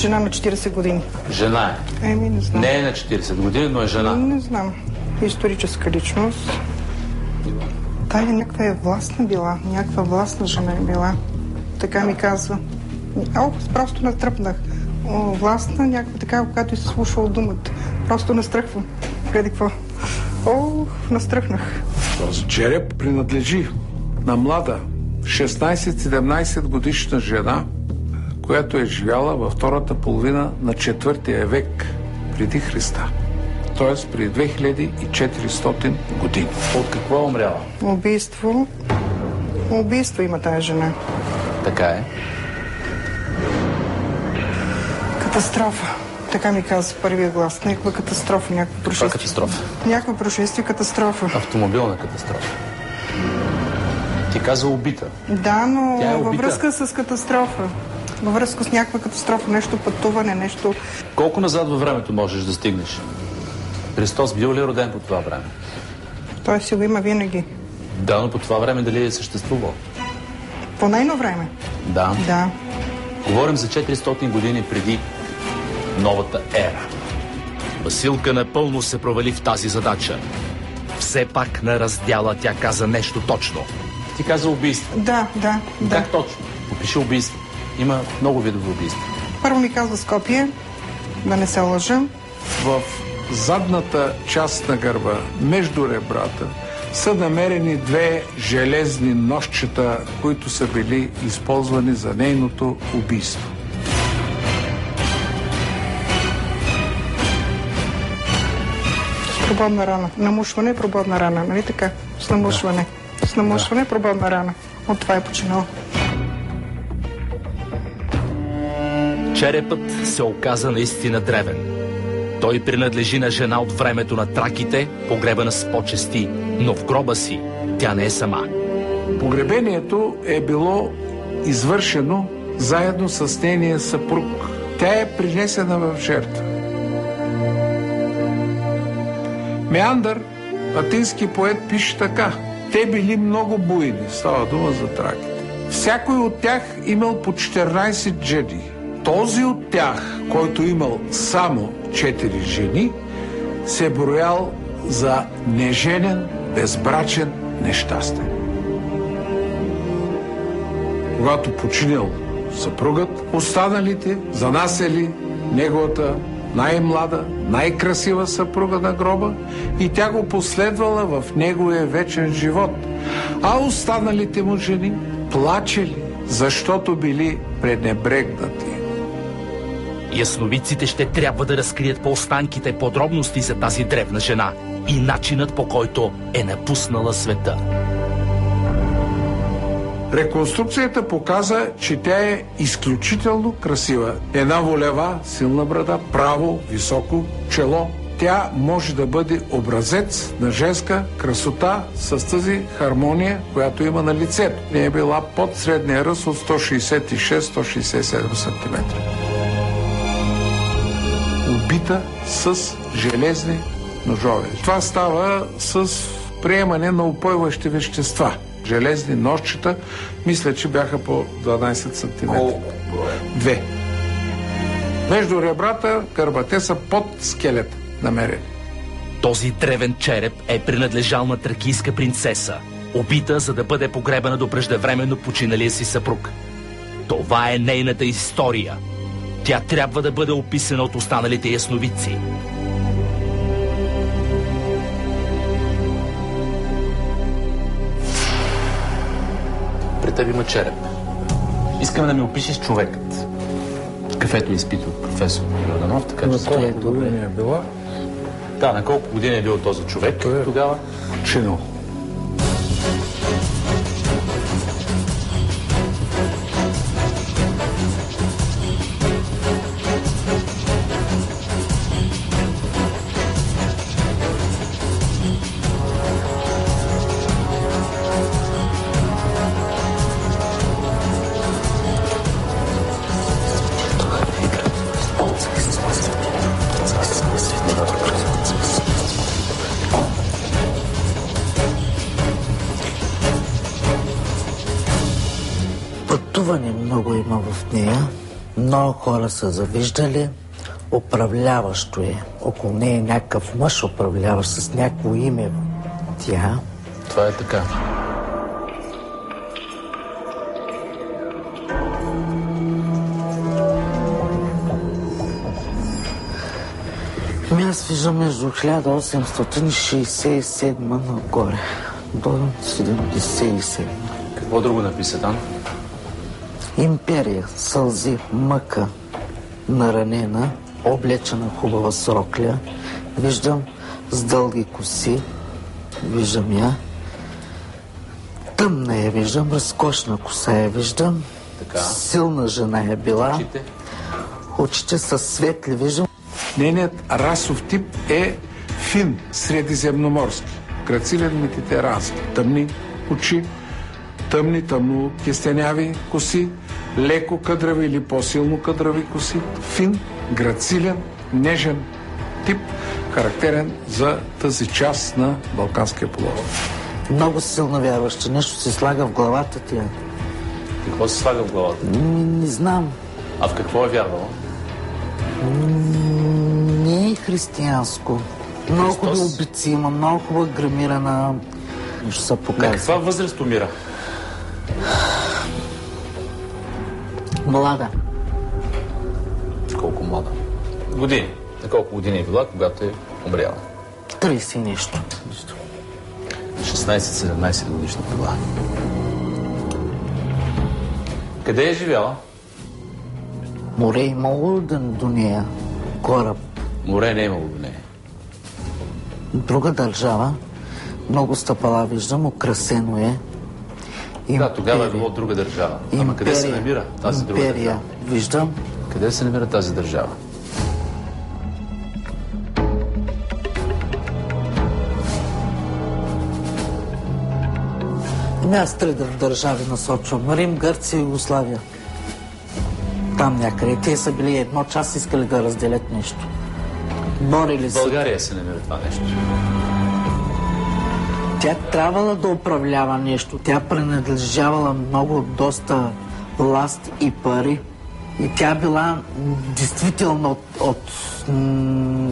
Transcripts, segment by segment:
Жена на 40 години. Жена е? Еми, не знам. Не е на 40 години, но е жена. Не знам. Историческа личност. Тая някаква е властна била. Някаква властна жена е била. Така ми казва. Просто настръпнах. Властна, някаква така, когато и се слушала думата. Просто настръхвам. Преди какво? Настръхнах. Този череп принадлежи на млада 16-17 годишна жена, която е живяла във втората половина на 4 век преди Христа. Т.е. при 2400 години. От какво е умряла? Убийство. Убийство има тая жена. Така е. Катастрофа. Така ми каза първия глас. Някаква катастрофа, някаква происшествие. Каква катастрофа? Някаква происшествие, катастрофа. Автомобилна катастрофа. Ти каза убита. Да, но Тя е във убита. връзка с катастрофа. Във връзка с някаква катастрофа, нещо пътуване, нещо... Колко назад във времето можеш да стигнеш? Христос бил ли е роден по това време? Той си го има винаги. Да, но по това време дали е съществувал? По нейно време? Да. Да. Говорим за 400 години преди новата ера. Василка напълно се провали в тази задача. Все пак на раздяла тя каза нещо точно. Ти каза убийство. Да. Как точно? Опиши убийство. Има много видове убийства. Първо ми казва Скопие, да не се лъжа. В задната част на гърба, между ребрата, са намерени 2 железни ножчета, които са били използвани за нейното убийство. Прободна рана. Намушване, прободна рана, нали така? С намушване. Да. С намушване, прободна рана. От това е починала. Черепът се оказа наистина древен. Той принадлежи на жена от времето на траките, погребана с почести, но в гроба си тя не е сама. Погребението е било извършено заедно с нейния съпруг. Тя е принесена в жертва. Меандър, атински поет, пише така: те били много буйни, става дума за траките. Всякой от тях имал по 14 жени. Този от тях, който имал само 4 жени, се броял за неженен, безбрачен, нещастен. Когато починал съпругът, останалите занасели неговата най-млада, най-красива съпруга на гроба и тя го последвала в неговия вечен живот. А останалите му жени плачели, защото били пренебрегнати. Ясновидците ще трябва да разкрият по останките подробности за тази древна жена и начинът, по който е напуснала света. Реконструкцията показа, че тя е изключително красива. Една волева, силна брада, право, високо чело. Тя може да бъде образец на женска красота с тази хармония, която има на лицето. Не е била под средния ръст от 166-167 см. Убита с железни ножове. Това става с приемане на упойващи вещества. Железни ножчета, мисля, че бяха по 12 см. Две. Между ребрата, гърбате са под скелет намерени. Този древен череп е принадлежал на тракийска принцеса, убита, за да бъде погребана до преждевременно починалия си съпруг. Това е нейната история. Тя трябва да бъде описана от останалите ясновидци. При теб има череп. Искаме да ми опишеш човекът. Кафето е изпитал професор Йорданов, така че... Колко години е била? Да, на колко години е бил този човек тогава? Чинал. Пътуване много има в нея. Много хора са завиждали. Управляващо е. Около нея е някакъв мъж управляващ с някакво име. Тя... Това е така. Аз виждам между 1867 нагоре до 77. Какво друго написа там? Империя, сълзи, мъка, наранена, облечена хубава срокля. Виждам с дълги коси. Виждам я. Тъмна я виждам, разкошна коса я виждам. Така. Силна жена е била. Очите? Очите са светли, виждам. Нейният расов тип е фин, средиземноморски. Грацилен медитерански. Тъмни очи, тъмно кестеняви коси, леко къдрави или по-силно къдрави коси. Фин, грацилен, нежен тип, характерен за тази част на Балканския полуостров. Много силно вярваща. Нещо се слага в главата ти. Какво се слага в главата? Не знам. А в какво е вярвала? Не е християнско. Много хубави обици има, много хубава грамирана. Ще се На показва. каква възраст умира? Млада. Колко млада? Години. На колко години е била, когато е умряла? 30 и нещо. 16-17 годишна била. Къде е живяла? Море имало до нея. Кораб. Море не е имало до нея. Друга държава. Много стъпала виждам, украсено е. Да, тогава е било друга държава. Ама къде се намира тази друга държава? Виждам. Къде се намира тази държава? Аз три държави насочвам. Рим, Гърция и Югославия. Там някъде. Те са били едно час, искали да разделят нещо. Борили се. В България се намира това нещо. Тя трябвала да управлява нещо. Тя принадлежавала много, доста власт и пари. И тя била действително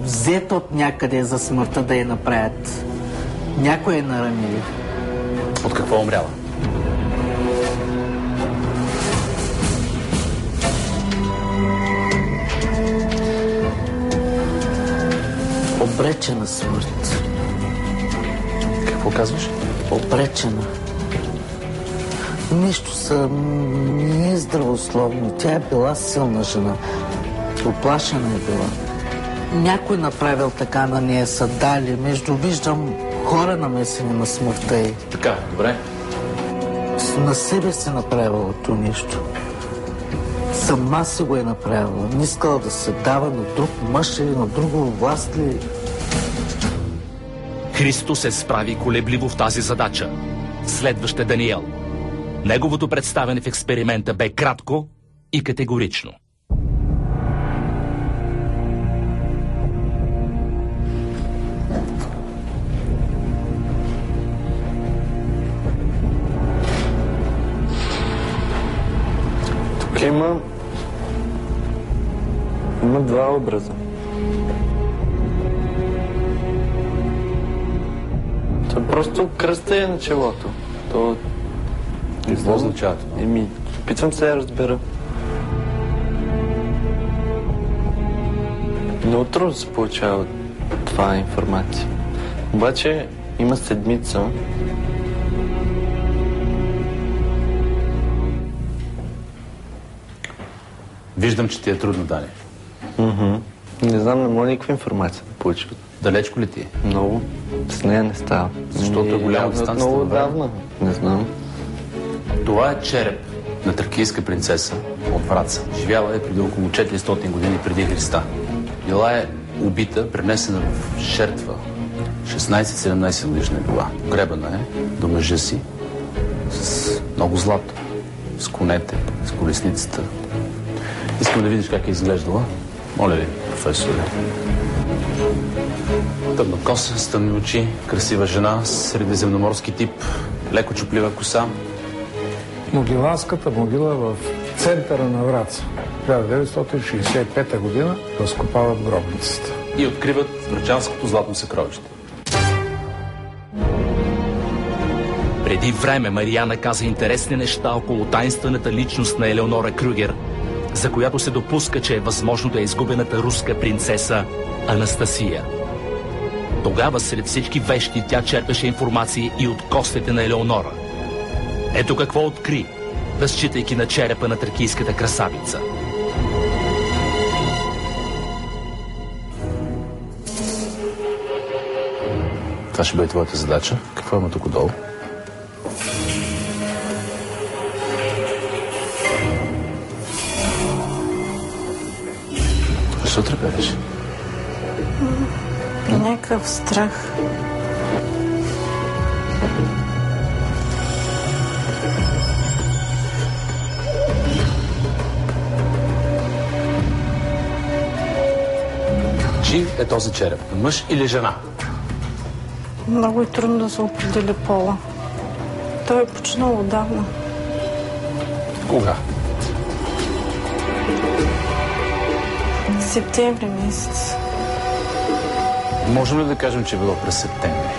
взета от някъде за смъртта да я направят. Някой е наранили. От какво умряла? Обречена смърт. Какво казваш? Обречена. Нещо не е здравословно. Тя е била силна жена. Оплашена е била. Някой направил така на нея, са дали. Виждам хора намесени на смъртта й. Така, добре. На себе се направила това нещо. Сама си го е направила. Не искала да се дава на друг мъж или на друго власт ли. Христо се справи колебливо в тази задача. Следващ е Даниел. Неговото представяне в експеримента бе кратко и категорично. Тук има два образа. Това просто кръста е на челото. То... Какво означава това? Опитвам се да разбера. Много трудно се получава това информация. Обаче има седмица. Виждам, че ти е трудно, Дани. Не знам, не мога никаква информация да получа. Далечко ли ти е? Много. С нея не става. Защото е голяма дистанция. Много давна. Не знам. Това е череп на тракийска принцеса от Враца. Живяла е преди около 400 години преди Христа. Била е убита, пренесена в жертва. 16-17 годишна е била. Гребана е до мъжа си с много злато, с конете, с колесницата. Искам да видиш как е изглеждала. Моля ви, професоре. Тъмнокоса, с тъмни очи, красива жена, средиземноморски тип, леко чуплива коса. Могиланската могила в центъра на Враца. 1965 година разкопават гробницата. И откриват врачанското златно съкровище. Преди време Мариана каза интересни неща около таинствената личност на Елеонора Крюгер, за която се допуска, че е възможно да е изгубената руска принцеса Анастасия. Тогава сред всички вещи тя черпеше информации и от костите на Елеонора. Ето какво откри, разчитайки на черепа на тракийската красавица. Това ще бъде твоята задача. Какво има тук отдолу? Защо трепереш? Някакъв страх. Чий е този череп? Мъж или жена? Много е трудно да се определи пола. Той е починал отдавна. Кога? Септември месец. Можем ли да кажем, че е било през септември?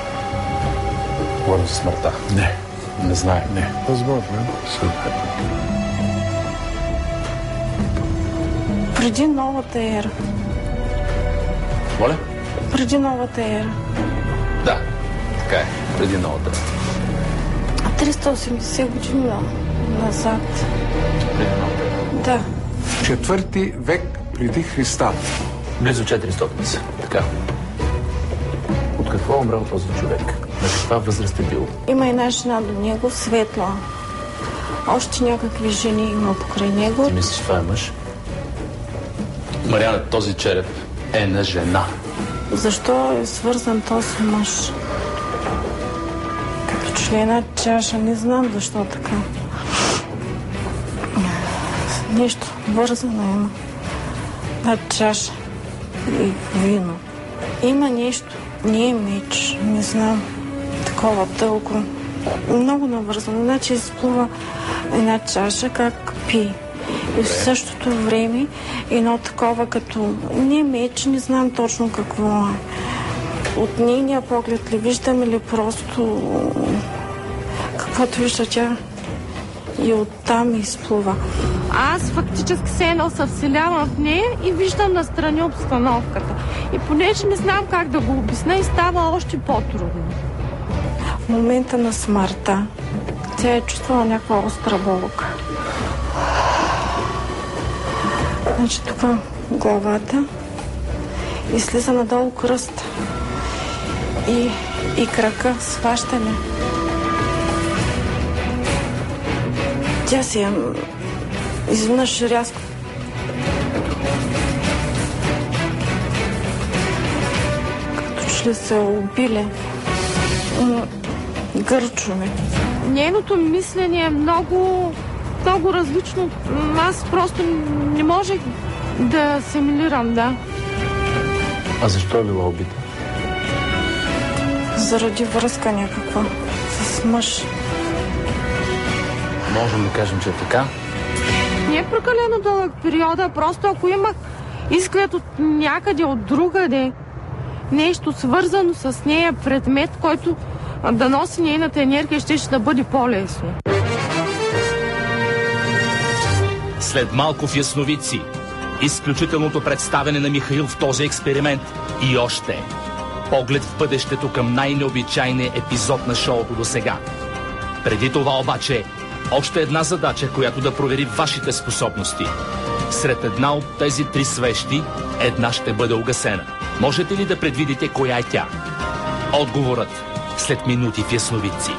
Говорим за смъртта. Не. Не знаем. Не. Възможно е. Преди новата ера. Моля? Преди новата ера. Да, така е. Преди новата. 380 години назад. Преди новата. Да. 4 век преди Христа. Близо 400 са. Така. От какво е умрел този човек? На каква възраст е бил? Има една жена до него, светла. Още някакви жени има покрай него. Ти мислиш, че това е мъж? Мариана, този череп е на жена. Защо е свързан този мъж? Като че ли една чаша, не знам защо така. Нещо вързано има. Една чаша и вино. Има нещо, не е меч, не знам. Такова дълго. Много навързано. Значи изплува една чаша, как пи. И в същото време едно такова като не меч, не знам точно какво е. От нейния поглед ли виждам или просто каквото вижда тя и оттам изплува. Аз фактически се едно се вселявам в нея и виждам настрани обстановката. И понеже не знам как да го обясня, и става още по-трудно. В момента на смъртта тя е чувствала някаква остра болка. Значи тук главата и слиза надолу кръст и крака сващане. Тя си изведнъж рязко. Като че ли се убили. Гърчове. Нейното мислене е много различно. Аз просто не можех да асимилирам, да. А защо е била убита? Заради връзка някаква с мъж. Можем да кажем, че е така. Не е прекалено дълъг периода, просто ако имах изглед от някъде, от другаде, нещо свързано с нея, предмет, който да носи нейната енергия, ще да бъде по-лесно. След малко в Ясновици, изключителното представяне на Михаил в този експеримент и още. Поглед в бъдещето към най-необичайния епизод на шоуто до сега. Преди това обаче, още една задача, която да провери вашите способности. Сред една от тези 3 свещи, една ще бъде угасена. Можете ли да предвидите коя е тя? Отговорът след минути в Ясновици.